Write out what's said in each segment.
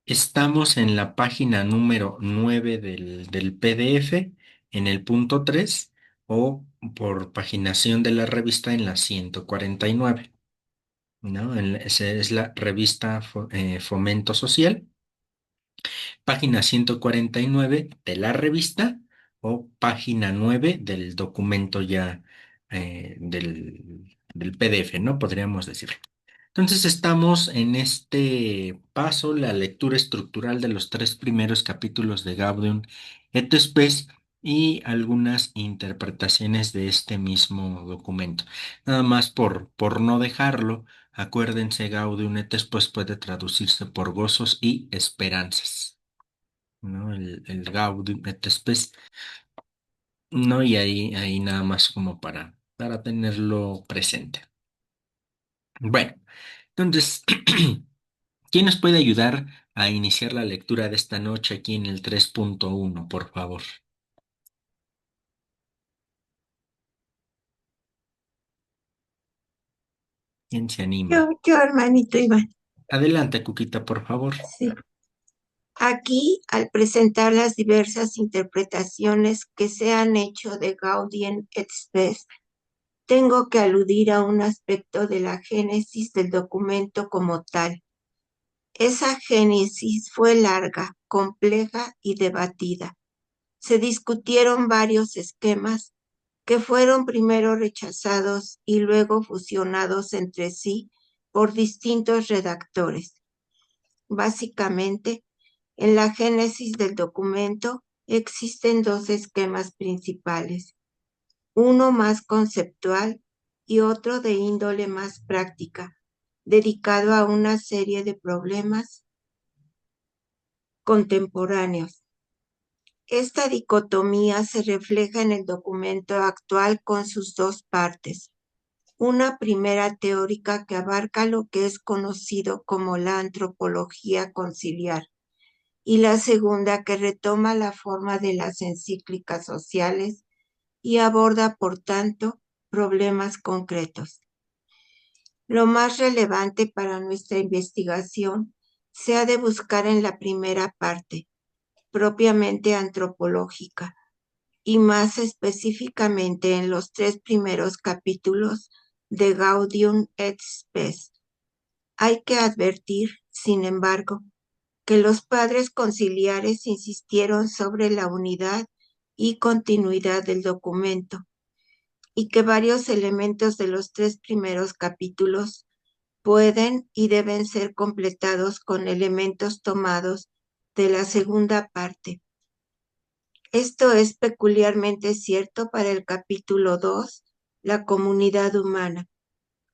Estamos en la página número 9 del PDF, en el punto 3 o por paginación de la revista en la 149, ¿no? Esa es la revista Fomento Social, página 149 de la revista o página 9 del documento ya del PDF, ¿no? Podríamos decir. Entonces estamos en este paso, la lectura estructural de los tres primeros capítulos de Gaudium et Spes y algunas interpretaciones de este mismo documento. Nada más por no dejarlo, acuérdense, Gaudium et Spes puede traducirse por gozos y esperanzas, ¿no? El Gaudium et Spes, ¿no? Y ahí nada más como para tenerlo presente. Bueno, entonces... ¿Quién nos puede ayudar a iniciar la lectura de esta noche aquí en el 3.1, por favor? ¿Quién se anima? Hermanito Iván. Adelante, Cuquita, por favor. Sí. Aquí, al presentar las diversas interpretaciones que se han hecho de Gaudium et Spes, tengo que aludir a un aspecto de la génesis del documento como tal. Esa génesis fue larga, compleja y debatida. Se discutieron varios esquemas que fueron primero rechazados y luego fusionados entre sí por distintos redactores. Básicamente, en la génesis del documento existen dos esquemas principales, uno más conceptual y otro de índole más práctica, dedicado a una serie de problemas contemporáneos. Esta dicotomía se refleja en el documento actual con sus dos partes. Una primera teórica que abarca lo que es conocido como la antropología conciliar y la segunda que retoma la forma de las encíclicas sociales y aborda, por tanto, problemas concretos. Lo más relevante para nuestra investigación se ha de buscar en la primera parte, propiamente antropológica, y más específicamente en los tres primeros capítulos de Gaudium et Spes. Hay que advertir, sin embargo, que los padres conciliares insistieron sobre la unidad y continuidad del documento y que varios elementos de los tres primeros capítulos pueden y deben ser completados con elementos tomados de la segunda parte. Esto es peculiarmente cierto para el capítulo 2, la comunidad humana,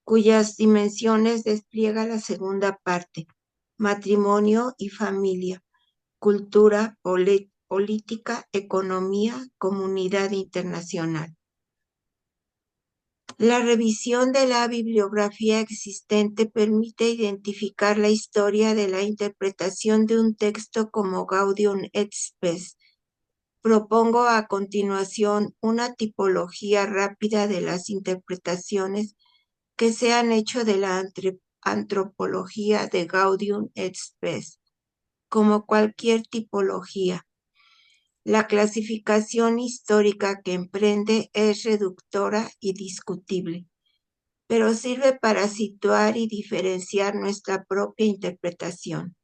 cuyas dimensiones despliega la segunda parte, matrimonio y familia, cultura, política, economía, comunidad internacional. La revisión de la bibliografía existente permite identificar la historia de la interpretación de un texto como Gaudium et Spes. Propongo a continuación una tipología rápida de las interpretaciones que se han hecho de la antropología de Gaudium et Spes. Como cualquier tipología, la clasificación histórica que emprende es reductora y discutible, pero sirve para situar y diferenciar nuestra propia interpretación.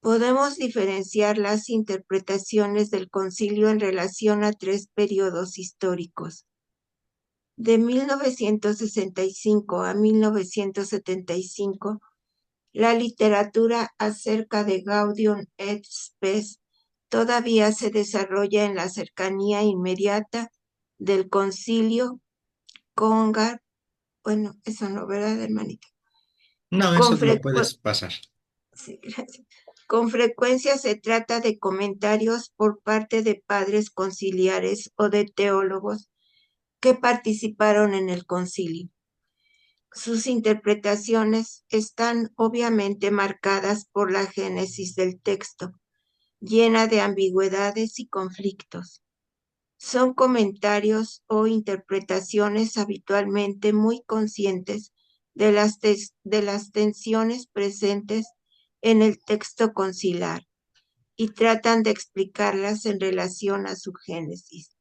Podemos diferenciar las interpretaciones del concilio en relación a tres periodos históricos. De 1965 a 1975, la literatura acerca de Gaudium et Spes todavía se desarrolla en la cercanía inmediata del concilio cóngar. Bueno, eso no, ¿verdad, hermanito? No, Con, eso lo frecu puedes pasar. sí, gracias. Con frecuencia se trata de comentarios por parte de padres conciliares o de teólogos que participaron en el concilio. Sus interpretaciones están obviamente marcadas por la génesis del texto, llena de ambigüedades y conflictos. Son comentarios o interpretaciones habitualmente muy conscientes de las tensiones presentes en el texto conciliar y tratan de explicarlas en relación a su génesis.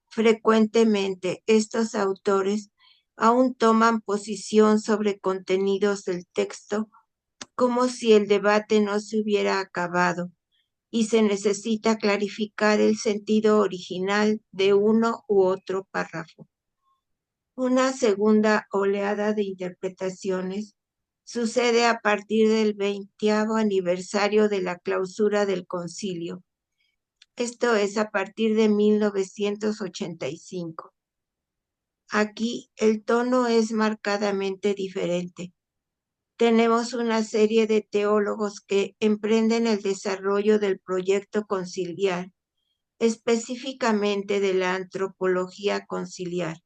Frecuentemente, estos autores aún toman posición sobre contenidos del texto como si el debate no se hubiera acabado y se necesita clarificar el sentido original de uno u otro párrafo. Una segunda oleada de interpretaciones sucede a partir del 20º aniversario de la clausura del concilio, esto es a partir de 1985. Aquí el tono es marcadamente diferente. Tenemos una serie de teólogos que emprenden el desarrollo del proyecto conciliar, específicamente de la antropología conciliar.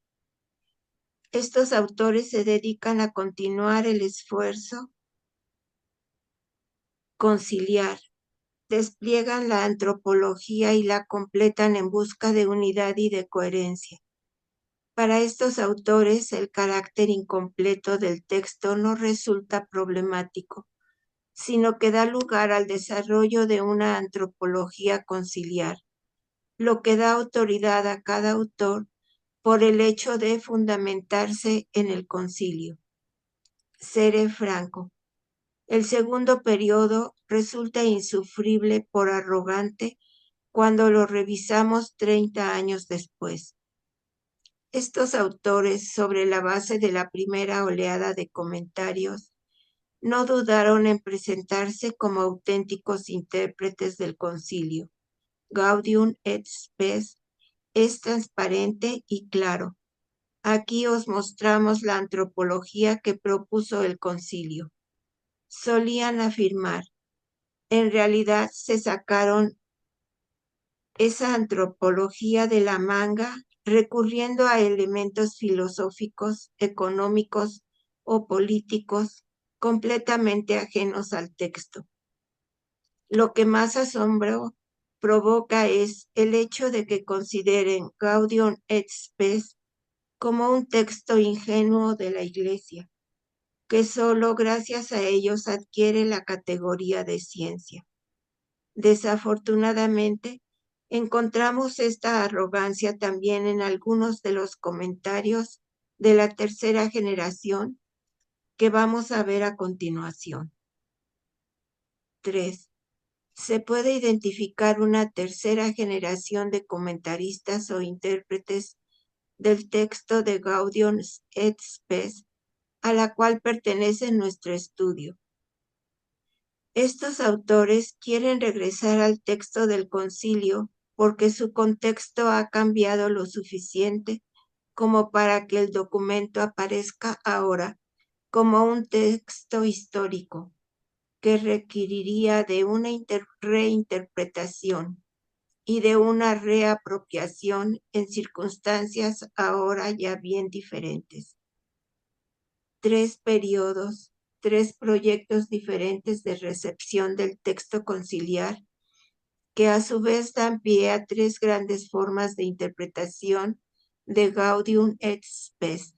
Estos autores se dedican a continuar el esfuerzo conciliar, despliegan la antropología y la completan en busca de unidad y de coherencia. Para estos autores, el carácter incompleto del texto no resulta problemático, sino que da lugar al desarrollo de una antropología conciliar, lo que da autoridad a cada autor por el hecho de fundamentarse en el concilio. Seré franco, el segundo periodo resulta insufrible por arrogante cuando lo revisamos 30 años después. Estos autores, sobre la base de la primera oleada de comentarios, no dudaron en presentarse como auténticos intérpretes del concilio. Gaudium et Spes es transparente y claro. Aquí os mostramos la antropología que propuso el concilio. Solían afirmar, en realidad se sacaron esa antropología de la manga recurriendo a elementos filosóficos, económicos o políticos completamente ajenos al texto. Lo que más asombro provoca es el hecho de que consideren Gaudium et Spes como un texto ingenuo de la Iglesia, que solo gracias a ellos adquiere la categoría de ciencia. Desafortunadamente, encontramos esta arrogancia también en algunos de los comentarios de la tercera generación que vamos a ver a continuación. 3. Se puede identificar una tercera generación de comentaristas o intérpretes del texto de Gaudium et Spes, a la cual pertenece nuestro estudio. Estos autores quieren regresar al texto del concilio porque su contexto ha cambiado lo suficiente como para que el documento aparezca ahora como un texto histórico que requeriría de una reinterpretación y de una reapropiación en circunstancias ahora ya bien diferentes. 3 periodos, 3 proyectos diferentes de recepción del texto conciliar, que a su vez dan pie a 3 grandes formas de interpretación de Gaudium et Spes.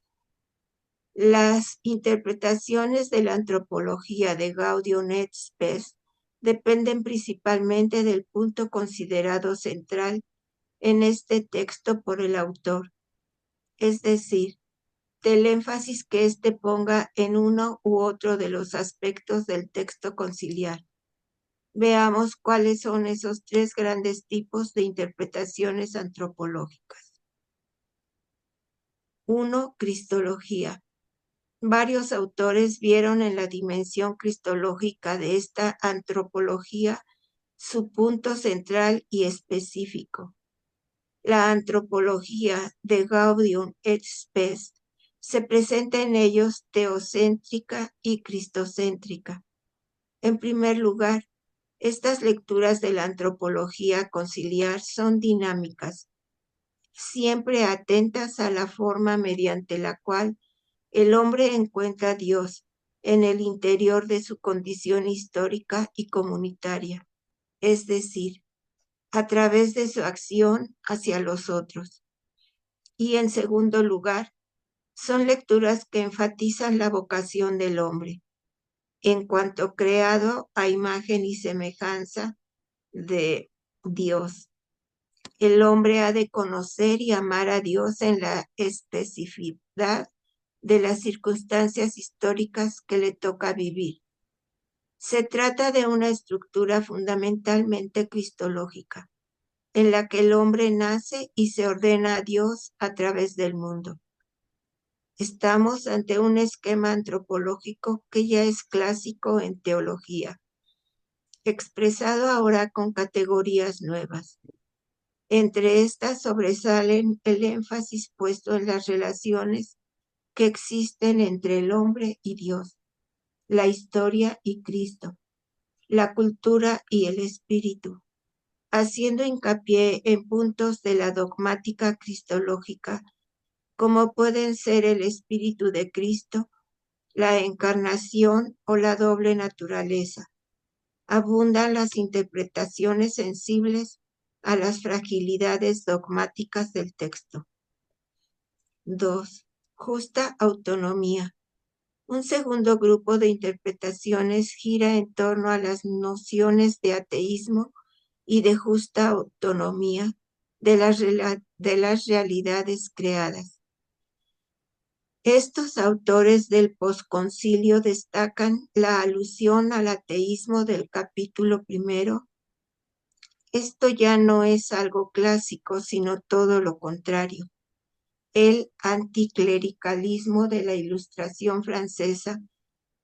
Las interpretaciones de la antropología de Gaudium et Spes dependen principalmente del punto considerado central en este texto por el autor, es decir, del énfasis que éste ponga en uno u otro de los aspectos del texto conciliar. Veamos cuáles son esos 3 grandes tipos de interpretaciones antropológicas. 1. Cristología. Varios autores vieron en la dimensión cristológica de esta antropología su punto central y específico. La antropología de Gaudium et Spes se presenta en ellos teocéntrica y cristocéntrica. En primer lugar, estas lecturas de la antropología conciliar son dinámicas, siempre atentas a la forma mediante la cual el hombre encuentra a Dios en el interior de su condición histórica y comunitaria, es decir, a través de su acción hacia los otros. Y en segundo lugar, son lecturas que enfatizan la vocación del hombre. en cuanto creado a imagen y semejanza de Dios. El hombre ha de conocer y amar a Dios en la especificidad de las circunstancias históricas que le toca vivir. Se trata de una estructura fundamentalmente cristológica, en la que el hombre nace y se ordena a Dios a través del mundo. Estamos ante un esquema antropológico que ya es clásico en teología, expresado ahora con categorías nuevas. Entre estas sobresalen el énfasis puesto en las relaciones que existen entre el hombre y Dios, la historia y Cristo, la cultura y el espíritu, haciendo hincapié en puntos de la dogmática cristológica, como pueden ser el espíritu de Cristo, la encarnación o la doble naturaleza. Abundan las interpretaciones sensibles a las fragilidades dogmáticas del texto. 2. Justa autonomía. Un segundo grupo de interpretaciones gira en torno a las nociones de ateísmo y de justa autonomía de las realidades creadas. Estos autores del posconcilio destacan la alusión al ateísmo del capítulo primero. Esto ya no es algo clásico, sino todo lo contrario. El anticlericalismo de la Ilustración francesa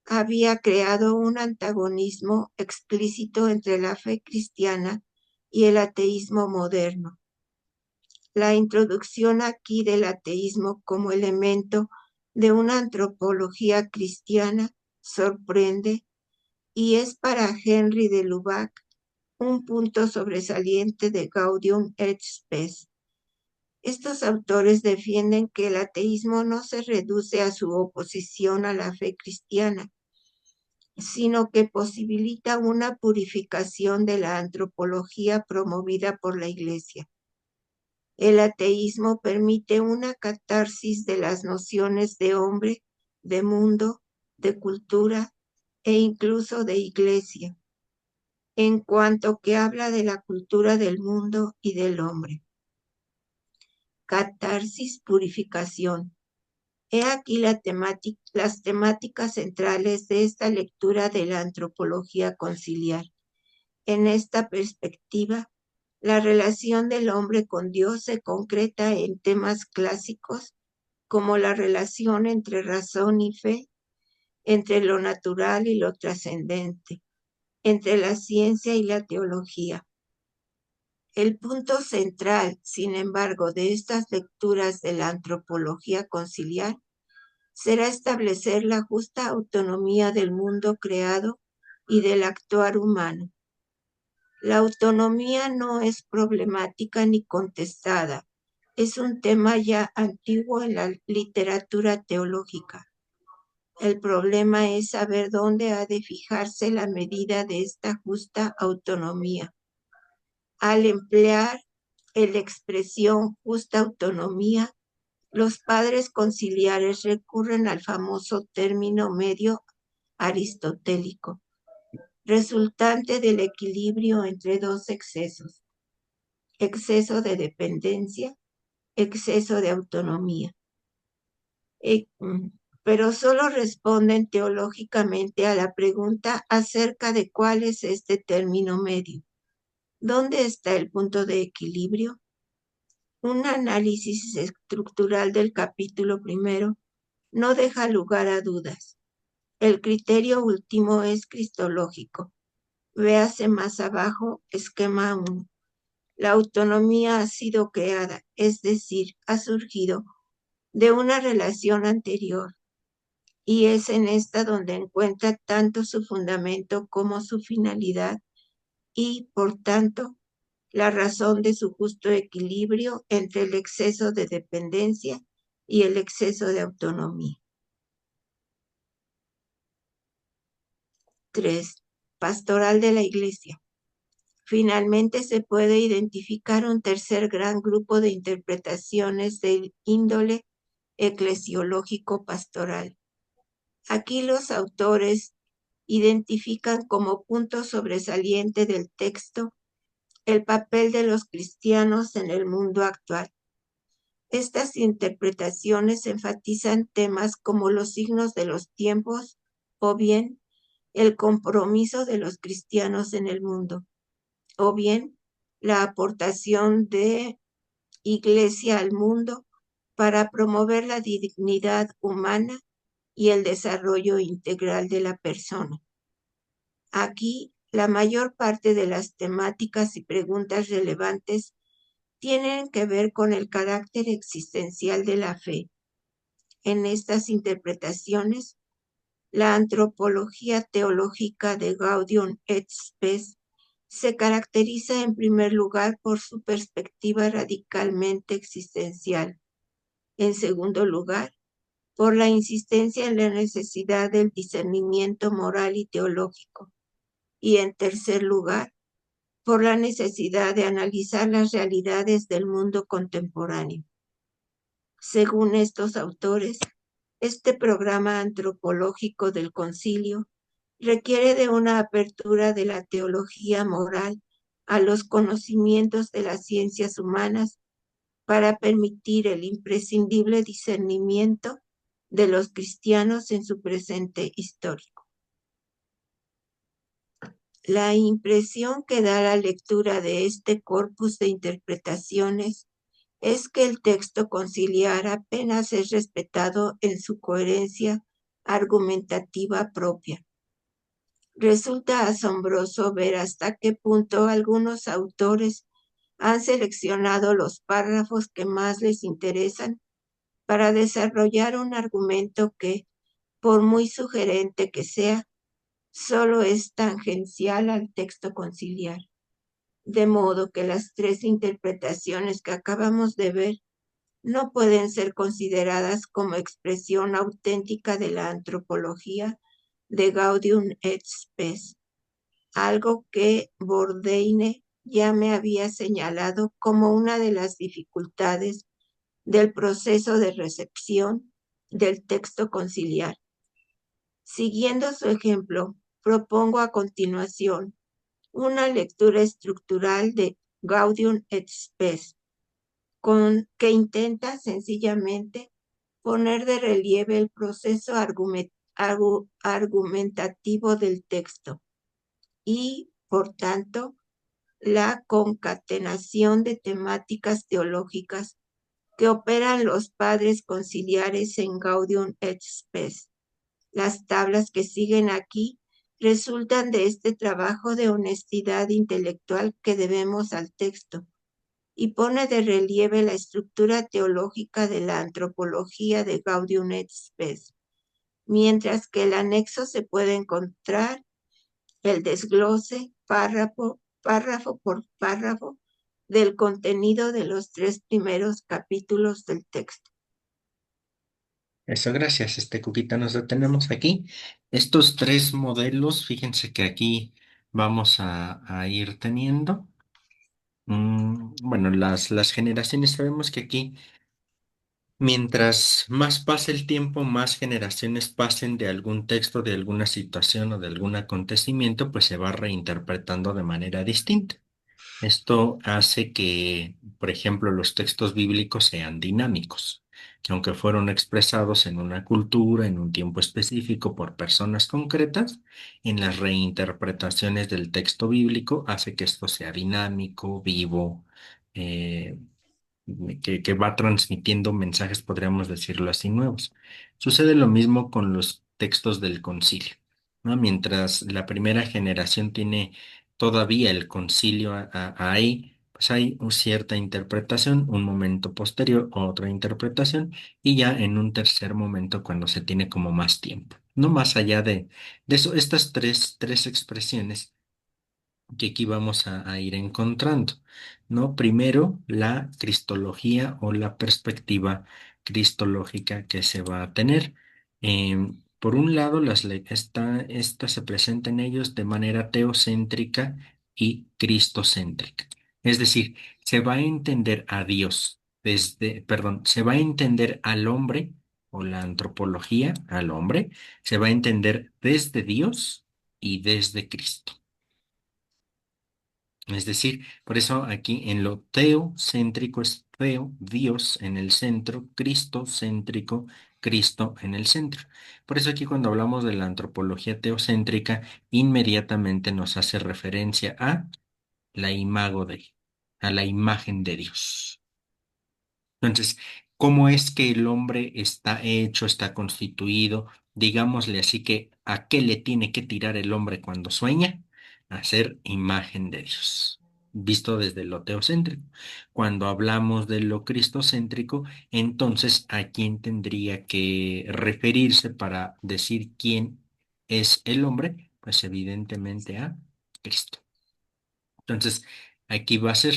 había creado un antagonismo explícito entre la fe cristiana y el ateísmo moderno. La introducción aquí del ateísmo como elemento de una antropología cristiana sorprende y es para Henry de Lubac un punto sobresaliente de Gaudium et Spes. Estos autores defienden que el ateísmo no se reduce a su oposición a la fe cristiana, sino que posibilita una purificación de la antropología promovida por la Iglesia. El ateísmo permite una catarsis de las nociones de hombre, de mundo, de cultura e incluso de iglesia, en cuanto que habla de la cultura del mundo y del hombre. Catarsis, purificación. He aquí las temáticas centrales de esta lectura de la antropología conciliar. En esta perspectiva, la relación del hombre con Dios se concreta en temas clásicos como la relación entre razón y fe, entre lo natural y lo trascendente, entre la ciencia y la teología. El punto central, sin embargo, de estas lecturas de la antropología conciliar será establecer la justa autonomía del mundo creado y del actuar humano. La autonomía no es problemática ni contestada, es un tema ya antiguo en la literatura teológica. El problema es saber dónde ha de fijarse la medida de esta justa autonomía. Al emplear la expresión justa autonomía, los padres conciliares recurren al famoso término medio aristotélico, resultante del equilibrio entre dos excesos: exceso de dependencia, exceso de autonomía. Pero solo responden teológicamente a la pregunta acerca de cuál es este término medio. ¿Dónde está el punto de equilibrio? Un análisis estructural del capítulo primero no deja lugar a dudas. El criterio último es cristológico. Véase más abajo, esquema 1. La autonomía ha sido creada, es decir, ha surgido de una relación anterior, y es en esta donde encuentra tanto su fundamento como su finalidad y, por tanto, la razón de su justo equilibrio entre el exceso de dependencia y el exceso de autonomía. 3. Pastoral de la Iglesia. Finalmente se puede identificar un tercer gran grupo de interpretaciones del índole eclesiológico pastoral. Aquí los autores identifican como punto sobresaliente del texto el papel de los cristianos en el mundo actual. Estas interpretaciones enfatizan temas como los signos de los tiempos o bien el compromiso de los cristianos en el mundo, o bien la aportación de Iglesia al mundo para promover la dignidad humana y el desarrollo integral de la persona. Aquí, la mayor parte de las temáticas y preguntas relevantes tienen que ver con el carácter existencial de la fe. En estas interpretaciones, la antropología teológica de Gaudium et Spes se caracteriza en primer lugar por su perspectiva radicalmente existencial. En segundo lugar, por la insistencia en la necesidad del discernimiento moral y teológico. Y en tercer lugar, por la necesidad de analizar las realidades del mundo contemporáneo. Según estos autores, este programa antropológico del concilio requiere de una apertura de la teología moral a los conocimientos de las ciencias humanas para permitir el imprescindible discernimiento de los cristianos en su presente histórico. La impresión que da la lectura de este corpus de interpretaciones es que el texto conciliar apenas es respetado en su coherencia argumentativa propia. Resulta asombroso ver hasta qué punto algunos autores han seleccionado los párrafos que más les interesan para desarrollar un argumento que, por muy sugerente que sea, solo es tangencial al texto conciliar. De modo que las tres interpretaciones que acabamos de ver no pueden ser consideradas como expresión auténtica de la antropología de Gaudium et Spes, algo que Bourdain ya me había señalado como una de las dificultades del proceso de recepción del texto conciliar. Siguiendo su ejemplo, propongo a continuación una lectura estructural de Gaudium et Spes, que intenta sencillamente poner de relieve el proceso argumentativo del texto y, por tanto, la concatenación de temáticas teológicas que operan los padres conciliares en Gaudium et Spes. Las tablas que siguen aquí resultan de este trabajo de honestidad intelectual que debemos al texto y pone de relieve la estructura teológica de la antropología de Gaudium et Spes, mientras que el anexo se puede encontrar el desglose párrafo por párrafo del contenido de los tres primeros capítulos del texto. Eso, gracias. Cuquita, nos detenemos aquí. Estos tres modelos, fíjense que aquí vamos a ir teniendo. Bueno, las generaciones, sabemos que aquí, mientras más pase el tiempo, más generaciones pasen de algún texto, de alguna situación o de algún acontecimiento, pues se va reinterpretando de manera distinta. Esto hace que, por ejemplo, los textos bíblicos sean dinámicos, que aunque fueron expresados en una cultura, en un tiempo específico, por personas concretas, en las reinterpretaciones del texto bíblico hace que esto sea dinámico, vivo, eh, que va transmitiendo mensajes, podríamos decirlo así, nuevos. Sucede lo mismo con los textos del concilio, ¿no? Mientras la primera generación tiene todavía el concilio ahí, pues hay una cierta interpretación, un momento posterior, otra interpretación, y ya en un tercer momento cuando se tiene como más tiempo. No más allá de eso, estas tres expresiones que aquí vamos a ir encontrando, ¿no? Primero, la cristología o la perspectiva cristológica que se va a tener. Por un lado, esta se presenta en ellos de manera teocéntrica y cristocéntrica. Es decir, se va a entender a Dios perdón, se va a entender al hombre o la antropología al hombre, se va a entender desde Dios y desde Cristo. Es decir, por eso aquí en lo teocéntrico es teo, Dios en el centro, Cristo céntrico, Cristo en el centro. Por eso aquí cuando hablamos de la antropología teocéntrica, inmediatamente nos hace referencia a la imago Dei, a la imagen de Dios. Entonces, ¿cómo es que el hombre está hecho, está constituido? Digámosle así que, ¿a qué le tiene que tirar el hombre cuando sueña? A ser imagen de Dios, visto desde lo teocéntrico. Cuando hablamos de lo cristocéntrico, entonces, ¿a quién tendría que referirse para decir quién es el hombre? Pues evidentemente a Cristo. Entonces, aquí va a ser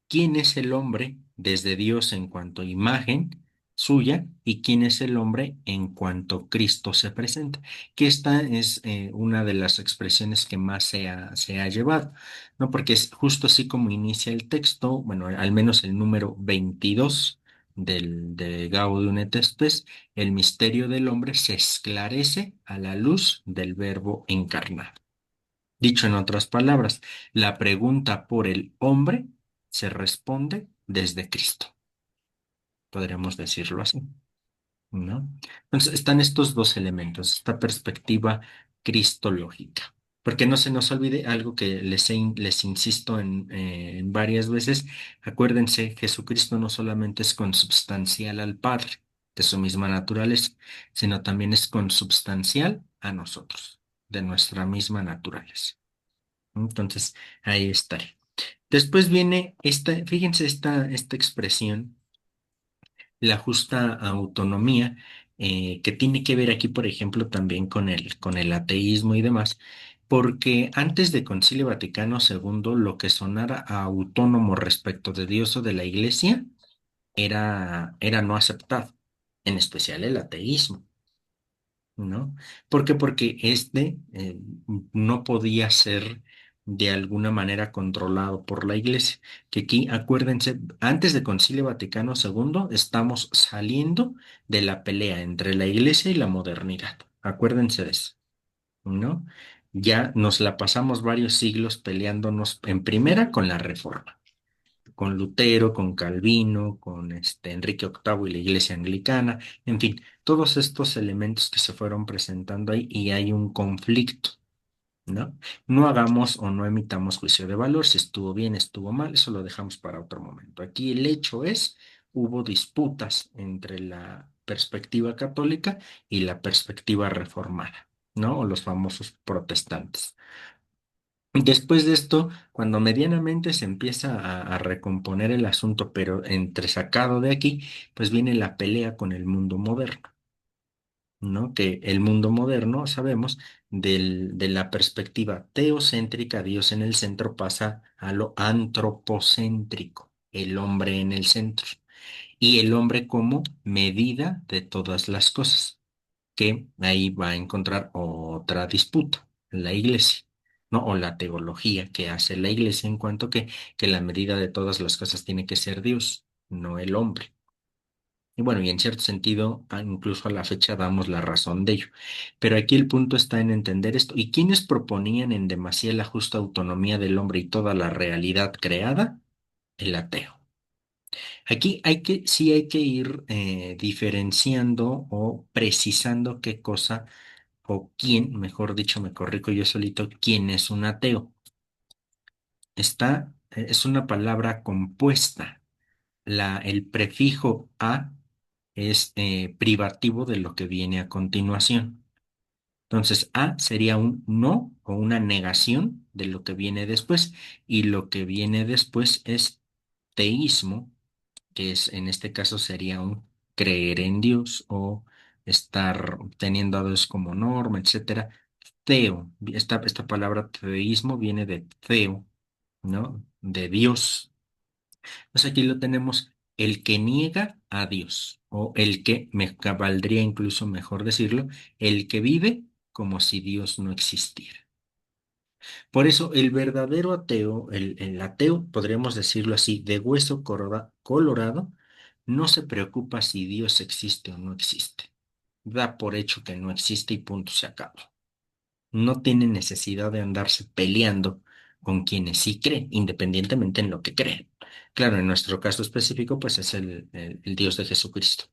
quién es el hombre desde Dios en cuanto a imagen suya y quién es el hombre en cuanto Cristo se presenta, que esta es una de las expresiones que más se ha llevado, ¿no? Porque es justo así como inicia el texto, bueno, al menos el número 22 de Gaudium et Spes, el misterio del hombre se esclarece a la luz del Verbo encarnado. Dicho en otras palabras, la pregunta por el hombre se responde desde Cristo, podríamos decirlo así, ¿no? Entonces están estos dos elementos, esta perspectiva cristológica. Porque no se nos olvide algo que les insisto en varias veces. Acuérdense, Jesucristo no solamente es consubstancial al Padre de su misma naturaleza, sino también es consubstancial a nosotros, de nuestra misma naturaleza. Entonces, ahí está. Después viene fíjense esta expresión, la justa autonomía, que tiene que ver aquí, por ejemplo, también con el ateísmo y demás, porque antes de Concilio Vaticano II, lo que sonara a autónomo respecto de Dios o de la Iglesia era no aceptado, en especial el ateísmo. ¿No? ¿Por qué? Porque no podía ser de alguna manera controlado por la iglesia. Que aquí, acuérdense, antes de Concilio Vaticano II, estamos saliendo de la pelea entre la iglesia y la modernidad. Acuérdense de eso, ¿no? Ya nos la pasamos varios siglos peleándonos en primera con la Reforma, con Lutero, con Calvino, con Enrique VIII y la Iglesia Anglicana, en fin, todos estos elementos que se fueron presentando ahí y hay un conflicto, ¿no? No hagamos o no emitamos juicio de valor, si estuvo bien, estuvo mal, eso lo dejamos para otro momento. Aquí el hecho es, hubo disputas entre la perspectiva católica y la perspectiva reformada, ¿no? O los famosos protestantes. Después de esto, cuando medianamente se empieza a recomponer el asunto, pero entresacado de aquí, pues viene la pelea con el mundo moderno, ¿no? Que el mundo moderno, sabemos, de la perspectiva teocéntrica, Dios en el centro, pasa a lo antropocéntrico, el hombre en el centro, y el hombre como medida de todas las cosas, que ahí va a encontrar otra disputa, la iglesia, ¿no? O la teología que hace la iglesia en cuanto que la medida de todas las cosas tiene que ser Dios, no el hombre. Y bueno, y en cierto sentido, incluso a la fecha damos la razón de ello. Pero aquí el punto está en entender esto. ¿Y quiénes proponían en demasía la justa autonomía del hombre y toda la realidad creada? El ateo. Aquí sí hay que ir diferenciando o precisando qué cosa o quién, mejor dicho, me corrijo yo solito, quién es un ateo. Es una palabra compuesta. El prefijo a es privativo de lo que viene a continuación. Entonces, a sería un no o una negación de lo que viene después. Y lo que viene después es teísmo, que es en este caso sería un creer en Dios o estar teniendo a Dios como norma, etcétera. Teo, esta palabra teísmo viene de teo, ¿no? De Dios. Pues aquí lo tenemos, el que niega a Dios, o el que, valdría incluso mejor decirlo, el que vive como si Dios no existiera. Por eso el verdadero ateo, el ateo, podríamos decirlo así, de hueso colorado, no se preocupa si Dios existe o no existe. Da por hecho que no existe y punto se acaba. No tiene necesidad de andarse peleando con quienes sí creen, independientemente en lo que creen. Claro, en nuestro caso específico, pues es el Dios de Jesucristo,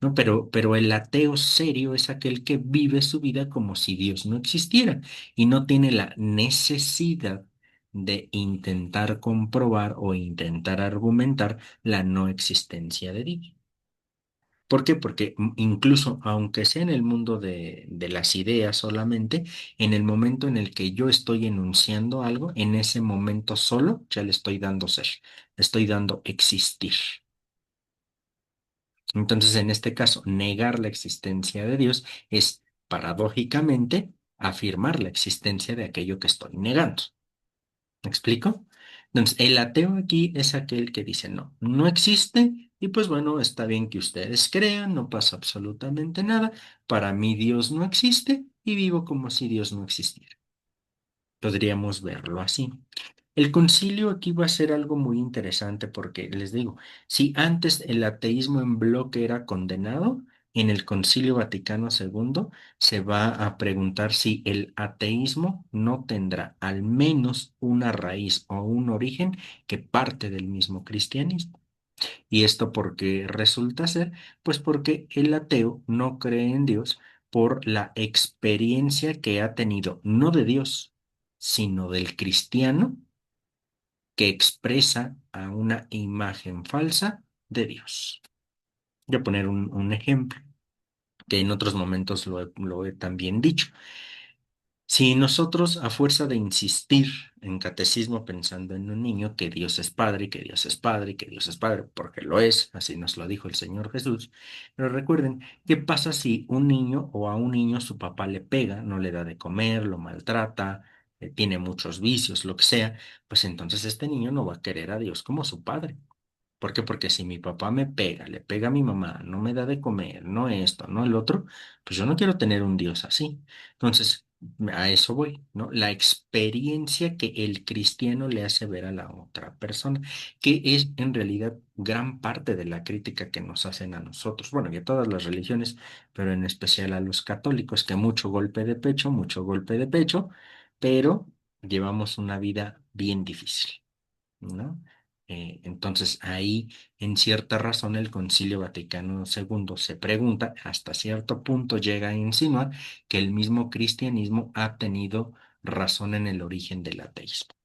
¿no? Pero el ateo serio es aquel que vive su vida como si Dios no existiera y no tiene la necesidad de intentar comprobar o intentar argumentar la no existencia de Dios. ¿Por qué? Porque incluso aunque sea en el mundo de las ideas solamente, en el momento en el que yo estoy enunciando algo, en ese momento solo ya le estoy dando ser, le estoy dando existir. Entonces, en este caso, negar la existencia de Dios es paradójicamente afirmar la existencia de aquello que estoy negando. ¿Me explico? Entonces, el ateo aquí es aquel que dice, no, no existe y pues bueno, está bien que ustedes crean, no pasa absolutamente nada. Para mí Dios no existe y vivo como si Dios no existiera. Podríamos verlo así. El concilio aquí va a ser algo muy interesante porque les digo, si antes el ateísmo en bloque era condenado, en el Concilio Vaticano II se va a preguntar si el ateísmo no tendrá al menos una raíz o un origen que parte del mismo cristianismo. ¿Y esto por qué resulta ser? Pues porque el ateo no cree en Dios por la experiencia que ha tenido, no de Dios, sino del cristiano que expresa a una imagen falsa de Dios. Voy a poner un ejemplo que en otros momentos lo he también dicho. Si nosotros, a fuerza de insistir en catecismo pensando en un niño que Dios es Padre, que Dios es Padre, que Dios es Padre, porque lo es, así nos lo dijo el Señor Jesús, pero recuerden, ¿qué pasa si un niño o a un niño su papá le pega, no le da de comer, lo maltrata, tiene muchos vicios, lo que sea? Pues entonces este niño no va a querer a Dios como su padre. ¿Por qué? Porque si mi papá me pega, le pega a mi mamá, no me da de comer, no esto, no el otro, pues yo no quiero tener un Dios así. Entonces, a eso voy, ¿no? La experiencia que el cristiano le hace ver a la otra persona, que es en realidad gran parte de la crítica que nos hacen a nosotros, bueno, y a todas las religiones, pero en especial a los católicos, que mucho golpe de pecho, pero llevamos una vida bien difícil, ¿no? Entonces ahí, en cierta razón, el Concilio Vaticano II se pregunta, hasta cierto punto llega a insinuar que el mismo cristianismo ha tenido razón en el origen del ateísmo.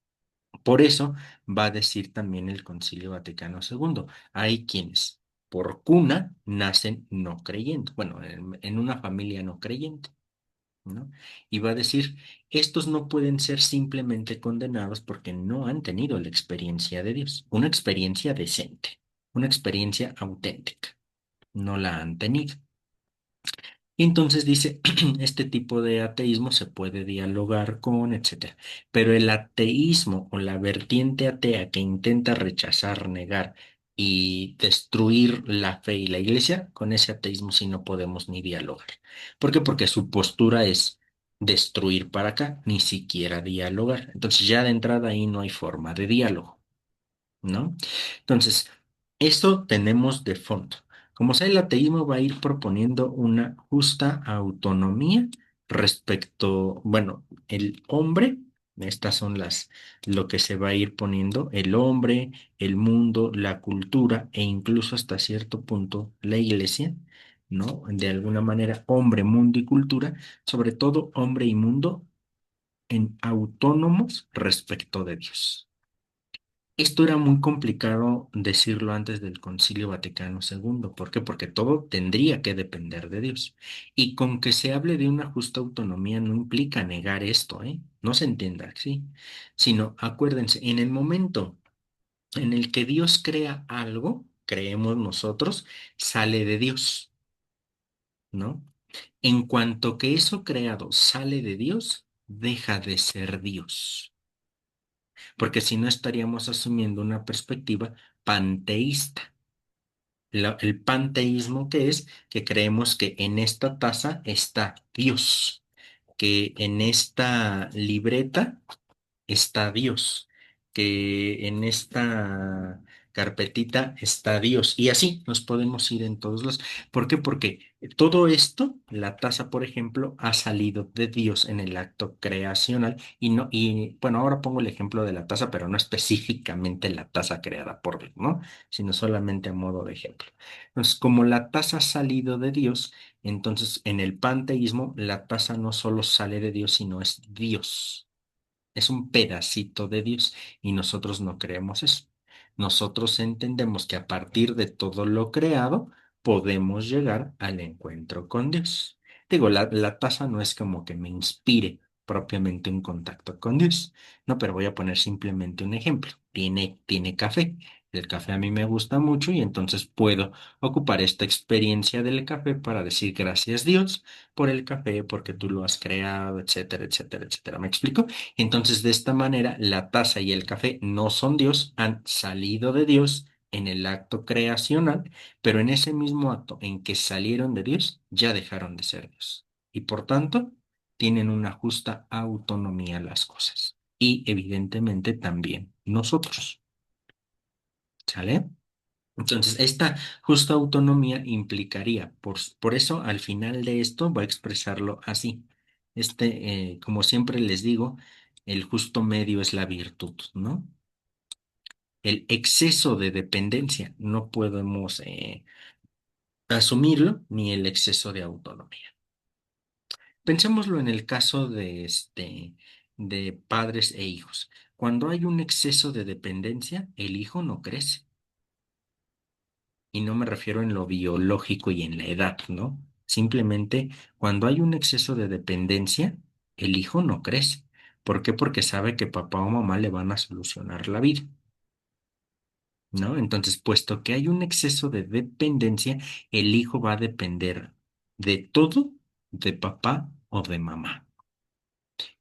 Por eso va a decir también el Concilio Vaticano II, hay quienes por cuna nacen no creyendo, bueno, en una familia no creyente, ¿no? Y va a decir, estos no pueden ser simplemente condenados porque no han tenido la experiencia de Dios, una experiencia decente, una experiencia auténtica, no la han tenido. Y entonces dice, este tipo de ateísmo se puede dialogar con, etcétera. Pero el ateísmo o la vertiente atea que intenta rechazar, negar y destruir la fe y la iglesia, con ese ateísmo sí no podemos ni dialogar. ¿Por qué? Porque su postura es destruir para acá, ni siquiera dialogar. Entonces ya de entrada ahí no hay forma de diálogo, ¿no? Entonces, esto tenemos de fondo. Como sea, el ateísmo va a ir proponiendo una justa autonomía respecto, bueno, el hombre, estas son lo que se va a ir poniendo, el hombre, el mundo, la cultura e incluso hasta cierto punto la iglesia, ¿no? De alguna manera, hombre, mundo y cultura, sobre todo hombre y mundo en autónomos respecto de Dios. Esto era muy complicado decirlo antes del Concilio Vaticano II. ¿Por qué? Porque todo tendría que depender de Dios. Y con que se hable de una justa autonomía no implica negar esto, ¿eh? No se entienda así. Sino, acuérdense, en el momento en el que Dios crea algo, creemos nosotros, sale de Dios, ¿no? En cuanto que eso creado sale de Dios, deja de ser Dios, porque si no estaríamos asumiendo una perspectiva panteísta. El panteísmo que es que creemos que en esta taza está Dios, que en esta libreta está Dios, que en esta carpetita está Dios. Y así nos podemos ir en todos los. ¿Por qué? Porque todo esto, la taza, por ejemplo, ha salido de Dios en el acto creacional. Y no, y bueno, ahora pongo el ejemplo de la taza, pero no específicamente la taza creada por Dios, ¿no? Sino solamente a modo de ejemplo. Entonces, como la taza ha salido de Dios, entonces en el panteísmo, la taza no solo sale de Dios, sino es Dios. Es un pedacito de Dios y nosotros no creemos eso. Nosotros entendemos que a partir de todo lo creado podemos llegar al encuentro con Dios. Digo, la taza no es como que me inspire propiamente un contacto con Dios, no, pero voy a poner simplemente un ejemplo. Tiene café. El café a mí me gusta mucho y entonces puedo ocupar esta experiencia del café para decir gracias Dios por el café, porque tú lo has creado, etcétera, etcétera, etcétera. ¿Me explico? Entonces, de esta manera, la taza y el café no son Dios, han salido de Dios en el acto creacional, pero en ese mismo acto en que salieron de Dios, ya dejaron de ser Dios. Y por tanto, tienen una justa autonomía las cosas. Y evidentemente también nosotros. ¿Sale? Entonces, esta justa autonomía implicaría, por eso al final de esto voy a expresarlo así. Como siempre les digo, el justo medio es la virtud, ¿no? El exceso de dependencia no podemos asumirlo, ni el exceso de autonomía. Pensémoslo en el caso de padres e hijos. Cuando hay un exceso de dependencia, el hijo no crece. Y no me refiero en lo biológico y en la edad, ¿no? Simplemente cuando hay un exceso de dependencia, el hijo no crece. ¿Por qué? Porque sabe que papá o mamá le van a solucionar la vida, ¿no? Entonces, puesto que hay un exceso de dependencia, el hijo va a depender de todo de papá o de mamá.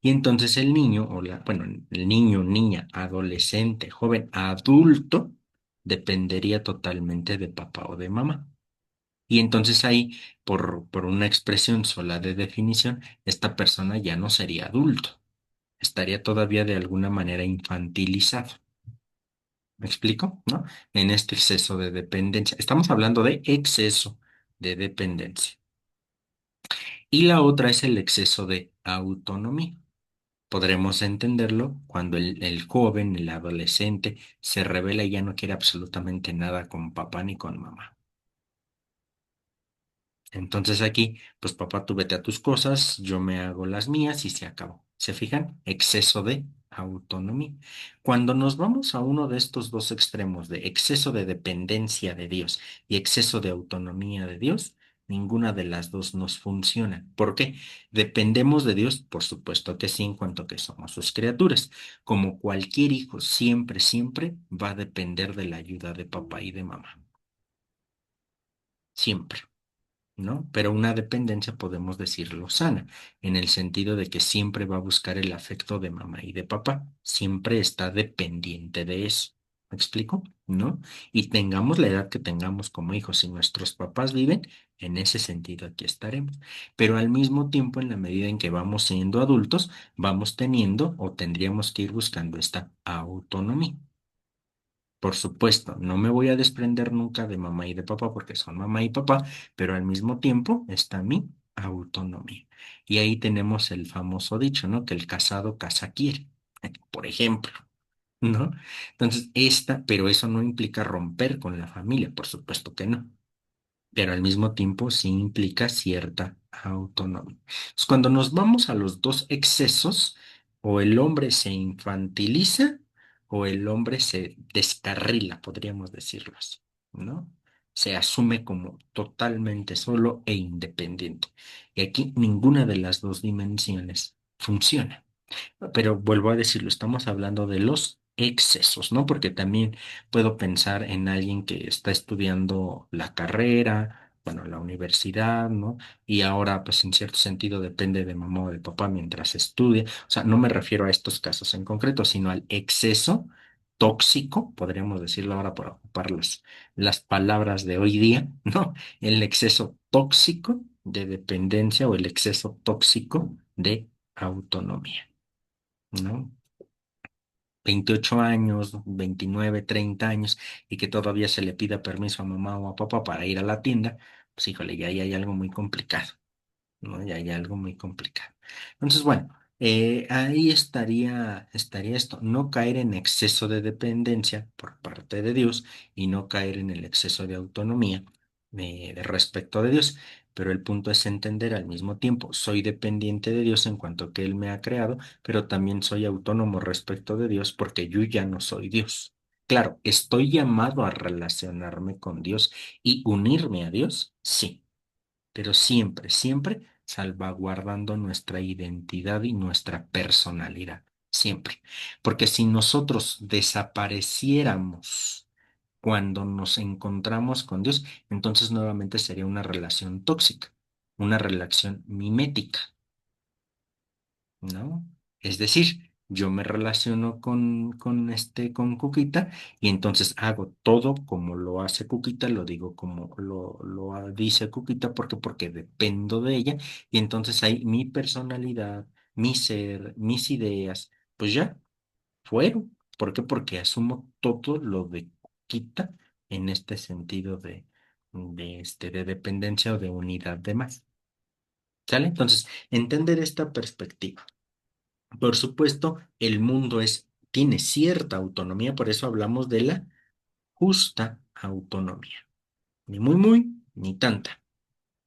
Y entonces el niño, bueno, el niño, niña, adolescente, joven, adulto, dependería totalmente de papá o de mamá. Y entonces ahí, por una expresión sola de definición, esta persona ya no sería adulto, estaría todavía de alguna manera infantilizado. ¿Me explico? ¿No? En este exceso de dependencia. Estamos hablando de exceso de dependencia. Y la otra es el exceso de autonomía. Podremos entenderlo cuando el joven, el adolescente, se revela y ya no quiere absolutamente nada con papá ni con mamá. Entonces aquí, pues papá, tú vete a tus cosas, yo me hago las mías y se acabó. ¿Se fijan? Exceso de autonomía. Cuando nos vamos a uno de estos dos extremos de exceso de dependencia de Dios y exceso de autonomía de Dios, ninguna de las dos nos funciona. ¿Por qué? Dependemos de Dios, por supuesto que sí, en cuanto que somos sus criaturas. Como cualquier hijo, siempre, siempre va a depender de la ayuda de papá y de mamá. Siempre. ¿No? Pero una dependencia podemos decirlo sana, en el sentido de que siempre va a buscar el afecto de mamá y de papá, siempre está dependiente de eso. ¿Me explico? ¿No? Y tengamos la edad que tengamos como hijos, si nuestros papás viven, en ese sentido aquí estaremos. Pero al mismo tiempo, en la medida en que vamos siendo adultos, vamos teniendo o tendríamos que ir buscando esta autonomía. Por supuesto, no me voy a desprender nunca de mamá y de papá porque son mamá y papá, pero al mismo tiempo está mi autonomía. Y ahí tenemos el famoso dicho, ¿no? Que el casado casa quiere, por ejemplo, ¿no? Entonces, pero eso no implica romper con la familia, por supuesto que no, pero al mismo tiempo sí implica cierta autonomía. Entonces, cuando nos vamos a los dos excesos, o el hombre se infantiliza o el hombre se descarrila, podríamos decirlo así, ¿no? Se asume como totalmente solo e independiente. Y aquí ninguna de las dos dimensiones funciona. Pero vuelvo a decirlo, estamos hablando de los excesos, ¿no? Porque también puedo pensar en alguien que está estudiando la carrera, bueno, la universidad, ¿no? Y ahora, pues en cierto sentido, depende de mamá o de papá mientras estudia. O sea, no me refiero a estos casos en concreto, sino al exceso tóxico, podríamos decirlo ahora por ocupar las palabras de hoy día, ¿no? El exceso tóxico de dependencia o el exceso tóxico de autonomía. ¿No? 28 años, 29, 30 años, y que todavía se le pida permiso a mamá o a papá para ir a la tienda, pues híjole, ya ahí hay algo muy complicado. ¿No? Ya hay algo muy complicado. Entonces, bueno, ahí estaría esto, no caer en exceso de dependencia por parte de Dios y no caer en el exceso de autonomía de respecto de Dios. Pero el punto es entender al mismo tiempo, soy dependiente de Dios en cuanto que Él me ha creado, pero también soy autónomo respecto de Dios porque yo ya no soy Dios. Claro, ¿estoy llamado a relacionarme con Dios y unirme a Dios? Sí, pero siempre, siempre salvaguardando nuestra identidad y nuestra personalidad, siempre. Porque si nosotros desapareciéramos cuando nos encontramos con Dios, entonces nuevamente sería una relación tóxica, una relación mimética. ¿No? Es decir, yo me relaciono con Cuquita y entonces hago todo como lo hace Cuquita, lo digo como lo dice Cuquita, porque dependo de ella y entonces ahí mi personalidad, mi ser, mis ideas, pues ya fueron. ¿Por qué? Porque asumo todo lo de Cuquita en este sentido de dependencia o de unidad de más. ¿Sale? Entonces, entender esta perspectiva. Por supuesto, el mundo tiene cierta autonomía, por eso hablamos de la justa autonomía. Ni muy, muy, ni tanta.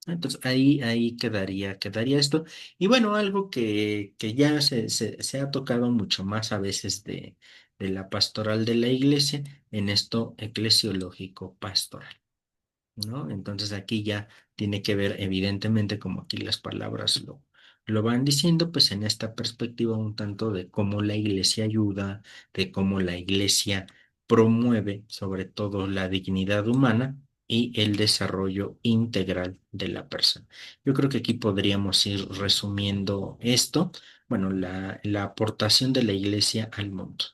Entonces, ahí quedaría esto. Y bueno, algo que ya se ha tocado mucho más a veces de la pastoral de la iglesia, en esto eclesiológico pastoral. ¿No? Entonces aquí ya tiene que ver, evidentemente, como aquí las palabras lo van diciendo, pues en esta perspectiva un tanto de cómo la iglesia ayuda, de cómo la iglesia promueve sobre todo la dignidad humana y el desarrollo integral de la persona. Yo creo que aquí podríamos ir resumiendo esto, bueno, la aportación de la iglesia al mundo.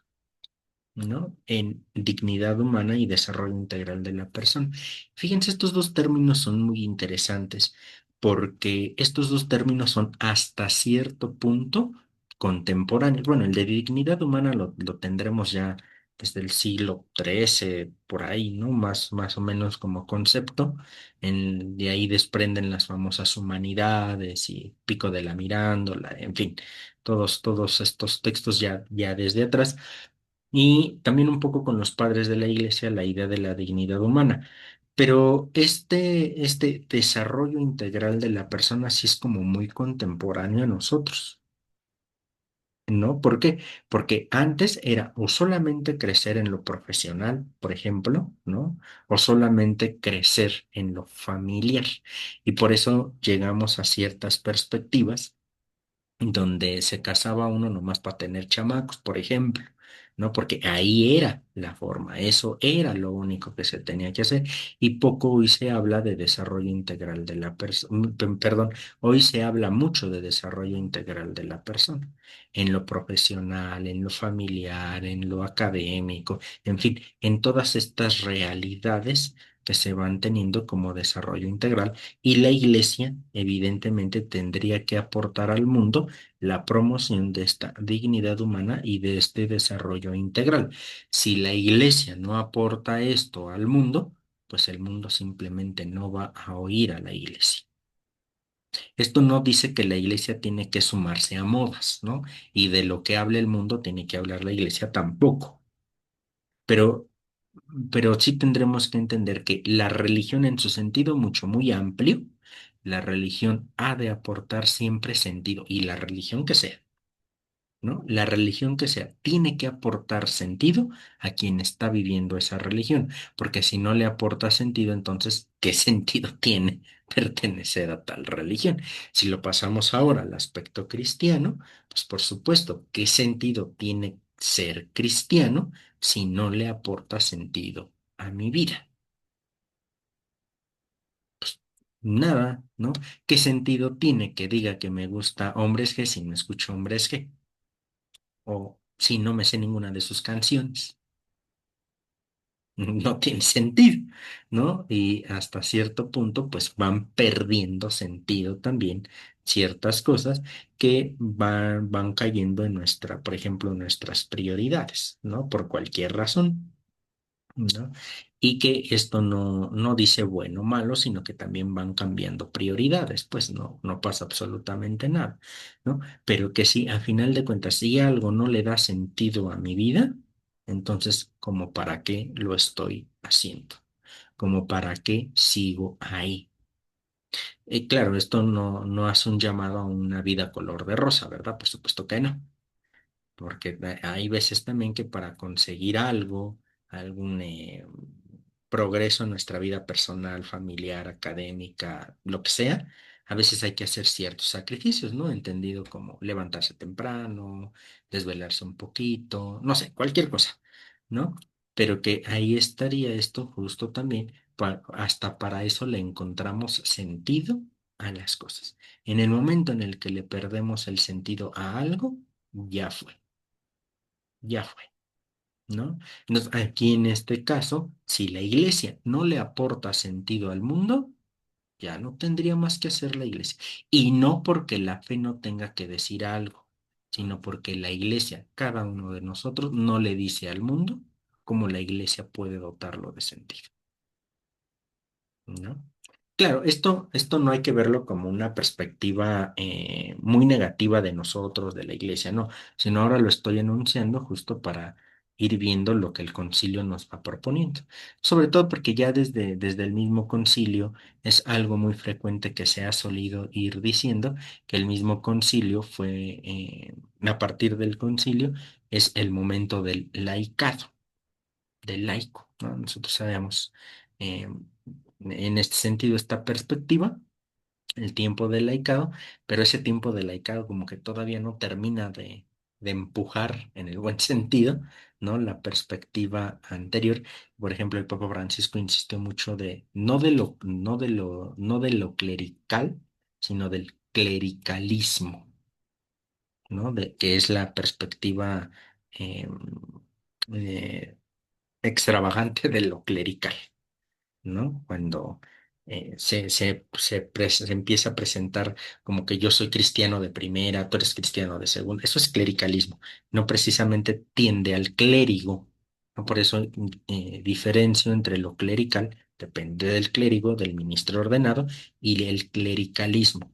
¿No? En dignidad humana y desarrollo integral de la persona. Fíjense, estos dos términos son muy interesantes porque estos dos términos son hasta cierto punto contemporáneos. Bueno, el de dignidad humana lo tendremos ya desde el siglo XIII, por ahí, ¿no? Más o menos como concepto. De ahí desprenden las famosas humanidades y Pico de la Mirándola, en fin, todos estos textos ya desde atrás y también un poco con los padres de la iglesia la idea de la dignidad humana. Pero este desarrollo integral de la persona sí es como muy contemporáneo a nosotros, ¿no? ¿Por qué? Porque antes era o solamente crecer en lo profesional, por ejemplo, ¿no? O solamente crecer en lo familiar. Y por eso llegamos a ciertas perspectivas donde se casaba uno nomás para tener chamacos, por ejemplo, ¿no? Porque ahí era la forma, eso era lo único que se tenía que hacer. Y poco hoy se habla de desarrollo integral de la persona, perdón, hoy se habla mucho de desarrollo integral de la persona, en lo profesional, en lo familiar, en lo académico, en fin, en todas estas realidades que se van teniendo como desarrollo integral y la iglesia evidentemente tendría que aportar al mundo la promoción de esta dignidad humana y de este desarrollo integral. Si la iglesia no aporta esto al mundo, pues el mundo simplemente no va a oír a la iglesia. Esto no dice que la iglesia tiene que sumarse a modas, ¿no? Y de lo que hable el mundo tiene que hablar la iglesia tampoco. Pero, pero sí tendremos que entender que la religión en su sentido mucho, muy amplio, la religión ha de aportar siempre sentido, y la religión que sea. ¿No? La religión que sea, tiene que aportar sentido a quien está viviendo esa religión, porque si no le aporta sentido, entonces, ¿qué sentido tiene pertenecer a tal religión? Si lo pasamos ahora al aspecto cristiano, pues por supuesto, ¿qué sentido tiene ser cristiano si no le aporta sentido a mi vida? Nada, ¿no? ¿Qué sentido tiene que diga que me gusta Hombres G si no escucho Hombres G? O si no me sé ninguna de sus canciones. no tiene sentido, ¿no? Y hasta cierto punto, pues van perdiendo sentido también ciertas cosas que van cayendo en nuestra, por ejemplo, en nuestras prioridades, ¿no? Por cualquier razón. ¿No? Y que esto no dice bueno o malo, sino que también van cambiando prioridades, pues no pasa absolutamente nada, ¿no? Pero que si a final de cuentas, si algo no le da sentido a mi vida, entonces, ¿como para qué lo estoy haciendo? ¿Como para qué sigo ahí? Y claro, esto no hace un llamado a una vida color de rosa, ¿verdad? Por supuesto que no, porque hay veces también que para conseguir algo, algún progreso en nuestra vida personal, familiar, académica, lo que sea, a veces hay que hacer ciertos sacrificios, ¿no? Entendido como levantarse temprano, desvelarse un poquito, no sé, cualquier cosa, ¿no? Pero que ahí estaría esto justo también, hasta para eso le encontramos sentido a las cosas. En el momento en el que le perdemos el sentido a algo, ya fue, ¿no? Entonces, aquí en este caso, si la iglesia no le aporta sentido al mundo, ya no tendría más que hacer la iglesia. Y no porque la fe no tenga que decir algo, sino porque la iglesia, cada uno de nosotros, no le dice al mundo cómo la iglesia puede dotarlo de sentido, ¿no? Claro, esto no hay que verlo como una perspectiva muy negativa de nosotros, de la iglesia, no, sino ahora lo estoy enunciando justo para ir viendo lo que el concilio nos va proponiendo. Sobre todo porque ya desde el mismo concilio es algo muy frecuente que se ha solido ir diciendo que el mismo concilio fue, a partir del concilio, es el momento del laicado, del laico, ¿no? Nosotros sabemos eh, en este sentido esta perspectiva, el tiempo del laicado, pero ese tiempo del laicado como que todavía no termina de empujar en el buen sentido, ¿no? La perspectiva anterior. Por ejemplo, el Papa Francisco insistió mucho no de lo clerical, sino del clericalismo, ¿no? Que es la perspectiva eh, eh, extravagante de lo clerical, ¿no? Cuando se empieza a presentar como que yo soy cristiano de primera, tú eres cristiano de segunda. Eso es clericalismo, no precisamente tiende al clérigo, ¿no? Por eso diferencio entre lo clerical, depende del clérigo, del ministro ordenado, y el clericalismo,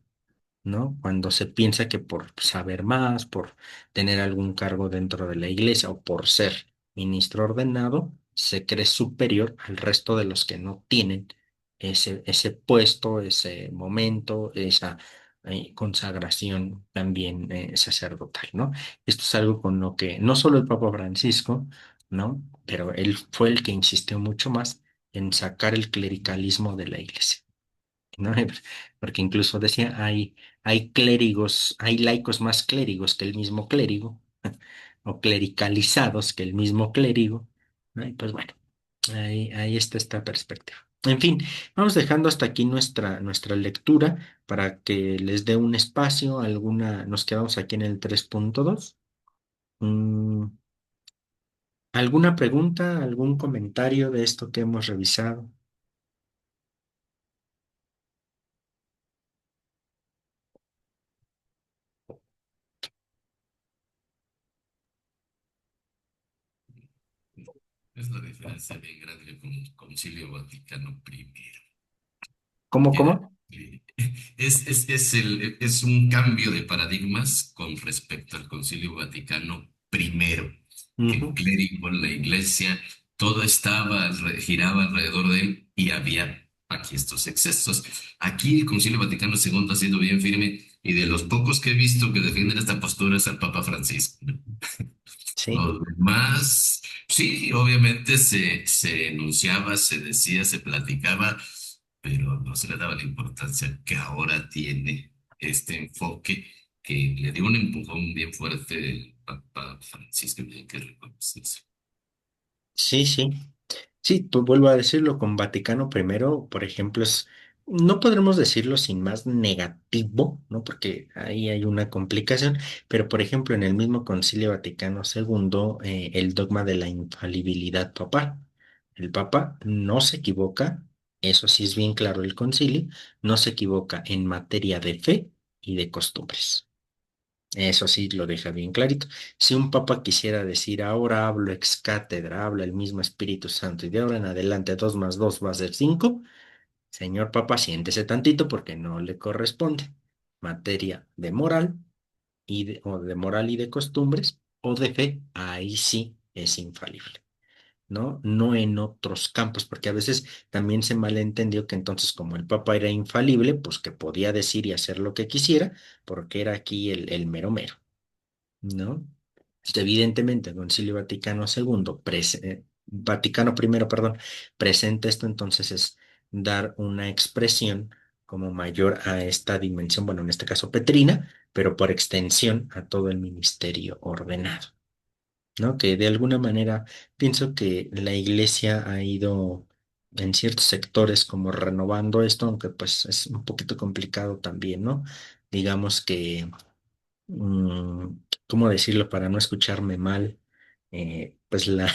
¿no? Cuando se piensa que por saber más, por tener algún cargo dentro de la iglesia o por ser ministro ordenado, se cree superior al resto de los que no tienen ese puesto, ese momento, esa consagración también sacerdotal, ¿no? Esto es algo con lo que no solo el Papa Francisco, ¿no? Pero él fue el que insistió mucho más en sacar el clericalismo de la iglesia, ¿no? Porque incluso decía, hay clérigos, hay laicos más clérigos que el mismo clérigo, o clericalizados que el mismo clérigo, ¿no? Y pues bueno, ahí está esta perspectiva. En fin, vamos dejando hasta aquí nuestra lectura para que les dé un espacio, nos quedamos aquí en el 3.2. Mm, ¿Alguna pregunta, algún comentario de esto que hemos revisado? Es la diferencia bien grande con el Concilio Vaticano primero. ¿Cómo, Que cómo? es un cambio de paradigmas con respecto al Concilio Vaticano primero, que el Ujú. clérigo, la iglesia, todo giraba alrededor de él y había aquí estos excesos. Aquí el Concilio Vaticano segundo ha sido bien firme y de los pocos que he visto que defienden esta postura es el Papa Francisco. Sí. Los demás, sí, obviamente se enunciaba, se decía, se platicaba, pero no se le daba la importancia que ahora tiene este enfoque que le dio un empujón bien fuerte el Papa Francisco, y hay que reconocerse. Sí, sí. Sí, pues vuelvo a decirlo, con Vaticano primero, por ejemplo, no podremos decirlo sin más negativo, ¿no? Porque ahí hay una complicación, pero por ejemplo, en el mismo Concilio Vaticano II, el dogma de la infalibilidad papal, El Papa no se equivoca, eso sí es bien claro el concilio, no se equivoca en materia de fe y de costumbres. Eso sí lo deja bien clarito. Si un papa quisiera decir, ahora hablo ex cátedra, habla el mismo Espíritu Santo y de ahora en adelante 2 más 2 va a ser 5, señor papa, siéntese tantito porque no le corresponde. Materia de moral o de moral y de costumbres o de fe, ahí sí es infalible. ¿No? No en otros campos, porque a veces también se malentendió que entonces como el Papa era infalible, pues que podía decir y hacer lo que quisiera, porque era aquí el mero mero, ¿no? Evidentemente, el Concilio Vaticano II, Vaticano primero, perdón, presenta esto, entonces es dar una expresión como mayor a esta dimensión, bueno, en este caso Petrina, pero por extensión a todo el ministerio ordenado. ¿No? Que de alguna manera pienso que la iglesia ha ido en ciertos sectores como renovando esto, aunque pues es un poquito complicado también, ¿no? Digamos que mm, ¿cómo decirlo para no escucharme mal? Pues la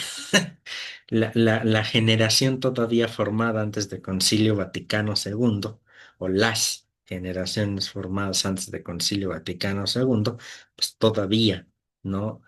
generación todavía formada antes de Concilio Vaticano II, o las generaciones formadas antes de Concilio Vaticano II, pues todavía, ¿no?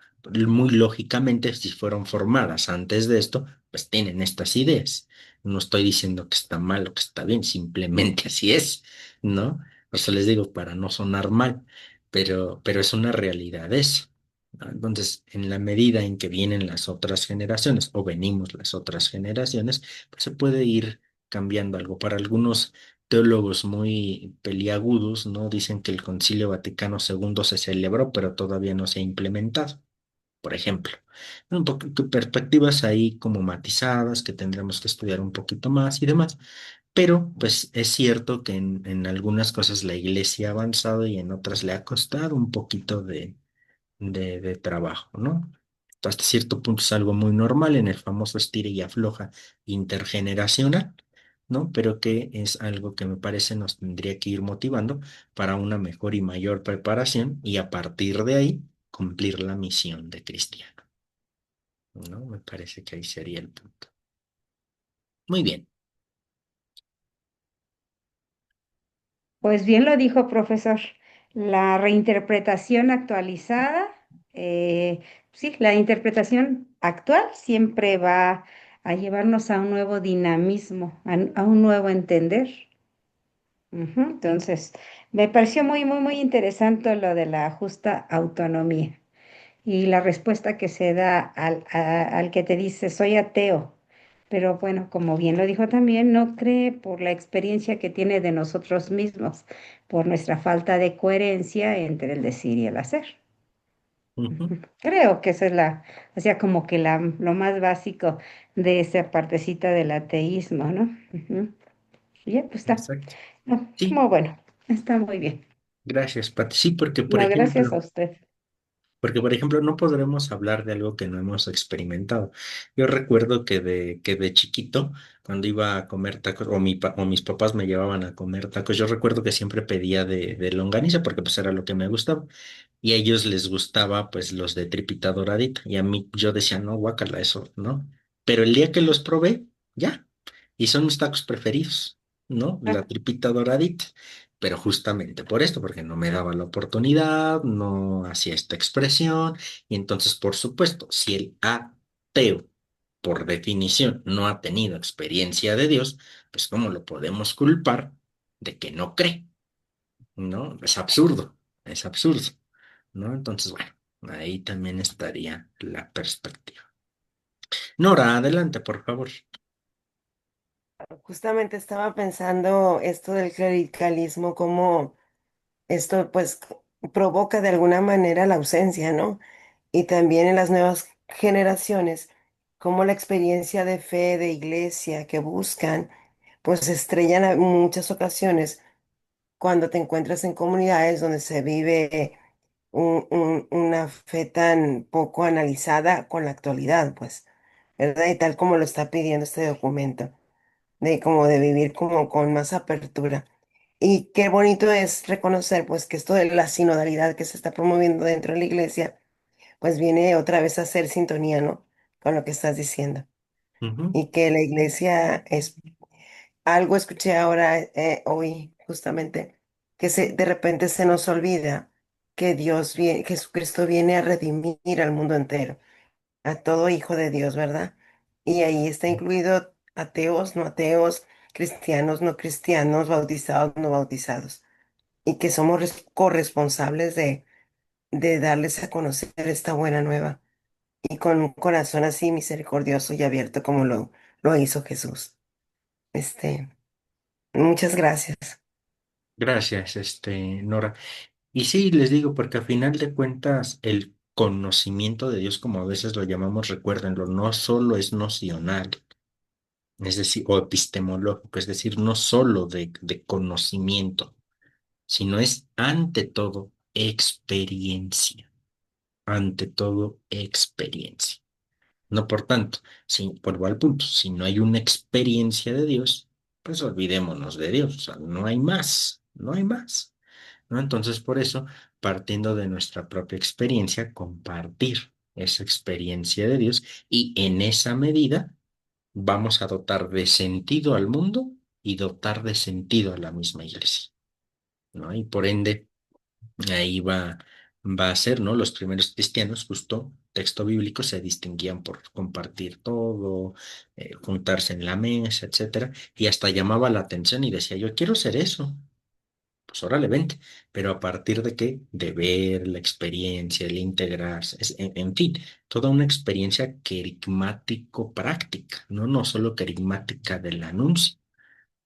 Muy lógicamente, si fueron formadas antes de esto, pues tienen estas ideas. No estoy diciendo que está mal o que está bien, simplemente así es, ¿no? O sea, les digo para no sonar mal, pero es una realidad eso, ¿no? Entonces, en la medida en que vienen las otras generaciones o venimos las otras generaciones, pues se puede ir cambiando algo. Para algunos teólogos muy peliagudos, ¿no? Dicen que el Concilio Vaticano II se celebró, pero todavía no se ha implementado. Por ejemplo, un poquito perspectivas ahí como matizadas que tendremos que estudiar un poquito más y demás, pero pues es cierto que en algunas cosas la iglesia ha avanzado y en otras le ha costado un poquito de trabajo, ¿no? Hasta cierto punto es algo muy normal en el famoso estira y afloja intergeneracional, ¿no? Pero que es algo que me parece nos tendría que ir motivando para una mejor y mayor preparación y a partir de ahí cumplir la misión de cristiano, ¿no? Me parece que ahí sería el punto. Muy bien. Pues bien lo dijo, profesor. La reinterpretación actualizada, sí, la interpretación actual siempre va a llevarnos a un nuevo dinamismo, a un nuevo entender. Ujú. Entonces, me pareció muy, muy, muy interesante lo de la justa autonomía y la respuesta que se da al que te dice, soy ateo. Pero bueno, como bien lo dijo también, no cree por la experiencia que tiene de nosotros mismos, por nuestra falta de coherencia entre el decir y el hacer. Ujú. Ujú. Creo que esa es o sea, como que lo más básico de esa partecita del ateísmo, ¿no? Ujú. Y ya, pues está. Exacto. No, Sí, muy bueno, está muy bien. gracias, Pati. Sí, porque por No, gracias a ejemplo, usted. no podremos hablar de algo que no hemos experimentado. Yo recuerdo que de chiquito, cuando iba a comer tacos, o mis papás me llevaban a comer tacos, yo recuerdo que siempre pedía de longaniza porque pues era lo que me gustaba. Y a ellos les gustaba pues los de tripita doradita. Y a mí yo decía, no, guácala, eso, ¿no? Pero el día que los probé, ya. Y son mis tacos preferidos, ¿no? La tripita doradita. Pero justamente por esto, porque no me daba la oportunidad, no hacía esta expresión. Y entonces, por supuesto, si el ateo, por definición, no ha tenido experiencia de Dios, pues ¿cómo lo podemos culpar de que no cree? ¿No? Es absurdo, es absurdo. ¿No? Entonces, bueno, ahí también estaría la perspectiva. Nora, adelante, por favor. Justamente estaba pensando esto del clericalismo, cómo esto pues provoca de alguna manera la ausencia, ¿no? Y también en las nuevas generaciones, cómo la experiencia de fe, de iglesia que buscan, pues se estrellan en muchas ocasiones cuando te encuentras en comunidades donde se vive una fe tan poco analizada con la actualidad, pues, ¿verdad? Y tal como lo está pidiendo este documento de como de vivir como con más apertura. Y qué bonito es reconocer pues que esto de la sinodalidad que se está promoviendo dentro de la iglesia, pues viene otra vez a hacer sintonía, ¿no? Con lo que estás diciendo. Ujú. y que la iglesia es algo escuché ahora hoy justamente de repente se nos olvida que Dios viene, que Jesucristo viene a redimir al mundo entero, a todo hijo de Dios, ¿verdad? Y ahí está incluido ateos, no ateos, cristianos, no cristianos, bautizados, no bautizados, y que somos corresponsables de darles a conocer esta buena nueva y con un corazón así misericordioso y abierto como lo hizo Jesús. Este, muchas gracias. Gracias, Nora. Y sí, les digo, porque a final de cuentas el conocimiento de Dios, como a veces lo llamamos, recuérdenlo, no solo es nocional, es decir, o epistemológico, es decir, no solo de conocimiento, sino es ante todo experiencia, ante todo experiencia. No por tanto, si, vuelvo al punto, si no hay una experiencia de Dios, pues olvidémonos de Dios, o sea, no hay más, no hay más. ¿No? Entonces, por eso, partiendo de nuestra propia experiencia, compartir esa experiencia de Dios y en esa medida vamos a dotar de sentido al mundo y dotar de sentido a la misma iglesia, ¿no? Y por ende, ahí va a ser, ¿no? Los primeros cristianos, justo, texto bíblico, se distinguían por compartir todo, juntarse en la mesa, etcétera, y hasta llamaba la atención y decía, yo quiero ser eso, pues órale, vente, pero a partir de qué, de ver la experiencia, el integrarse, en fin, toda una experiencia querigmático-práctica, ¿no? No solo querigmática del anuncio,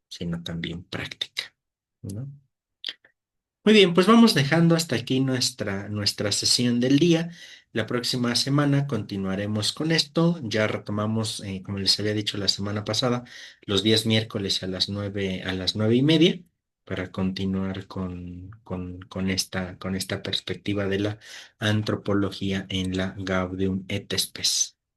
sino también práctica, ¿no? Muy bien, pues vamos dejando hasta aquí nuestra sesión del día. La próxima semana continuaremos con esto. Ya retomamos, como les había dicho la semana pasada, los días miércoles a las 9:30 para continuar con esta perspectiva de la antropología en la Gaudium et Spes.